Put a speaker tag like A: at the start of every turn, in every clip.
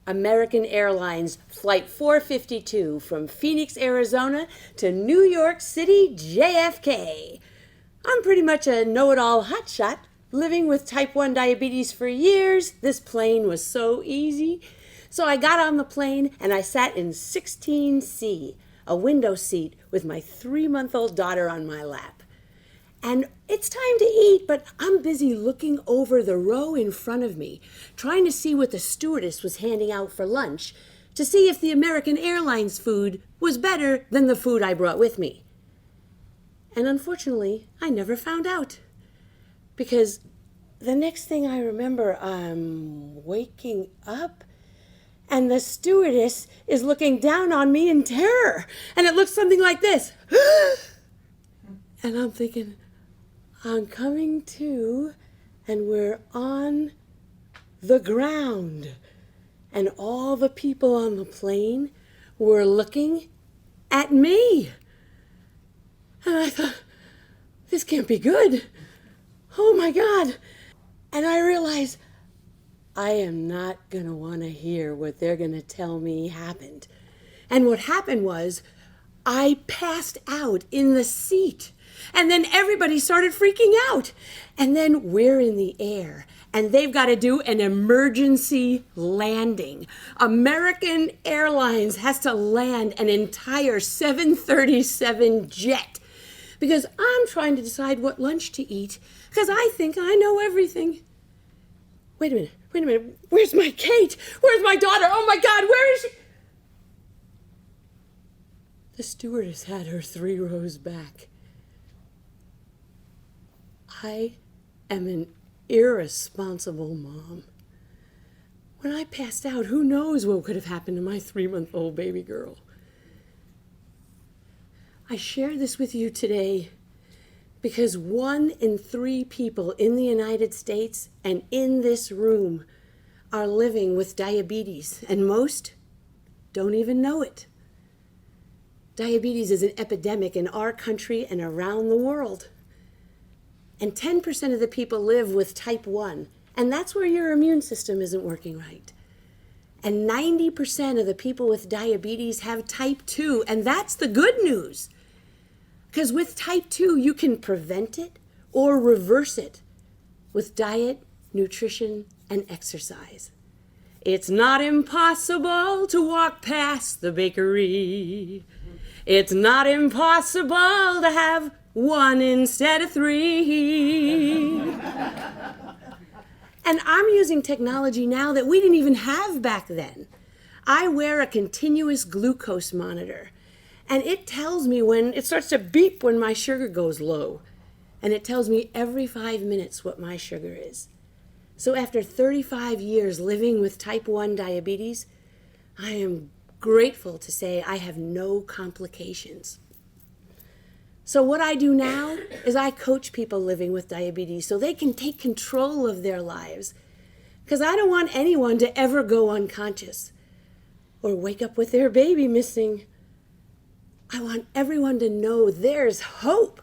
A: American Airlines Flight 452 from Phoenix, Arizona to New York City, JFK. I'm pretty much a know-it-all hotshot, living with type 1 diabetes for years. This plane was so easy. So I got on the plane and I sat in 16C, a window seat with my 3-month-old daughter on my lap. And it's time to eat, but I'm busy looking over the row in front of me, trying to see what the stewardess was handing out for lunch, to see if the American Airlines food was better than the food I brought with me. And unfortunately, I never found out. Because the next thing I remember, I'm waking up, and the stewardess is looking down on me in terror. And it looks something like this. And I'm thinking, I'm coming to, and we're on the ground. And all the people on the plane were looking at me. And I thought, this can't be good. Oh my God. And I realized I am not going to want to hear what they're going to tell me happened. And what happened was I passed out in the seat. And then everybody started freaking out. And then we're in the air. And they've got to do an emergency landing. American Airlines has to land an entire 737 jet. Because I'm trying to decide what lunch to eat. Because I think I know everything. Wait a minute. Where's my Kate? Where's my daughter? Oh my God, where is she? The stewardess had her 3 rows back. I am an irresponsible mom. When I passed out, who knows what could have happened to my 3-month-old baby girl. I share this with you today because 1 in 3 people in the United States and in this room are living with diabetes, and most don't even know it. Diabetes is an epidemic in our country and around the world. And 10% of the people live with type 1, and that's where your immune system isn't working right. And 90% of the people with diabetes have type 2, and that's the good news. Because with type 2, you can prevent it or reverse it with diet, nutrition, and exercise. It's not impossible to walk past the bakery. It's not impossible to have 1 instead of 3. And I'm using technology now that we didn't even have back then. I wear a continuous glucose monitor, and it tells me when it starts to beep when my sugar goes low. And it tells me every 5 minutes what my sugar is. So after 35 years living with type 1 diabetes, I am grateful to say I have no complications. So what I do now is I coach people living with diabetes so they can take control of their lives. Because I don't want anyone to ever go unconscious or wake up with their baby missing. I want everyone to know there's hope.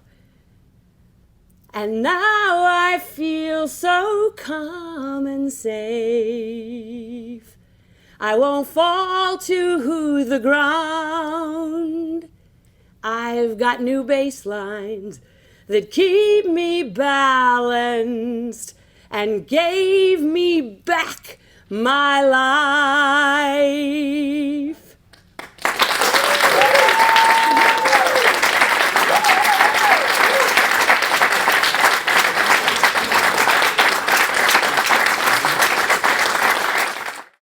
A: And now I feel so calm and safe. I won't fall to the ground. I've got new baselines that keep me balanced and gave me back my life.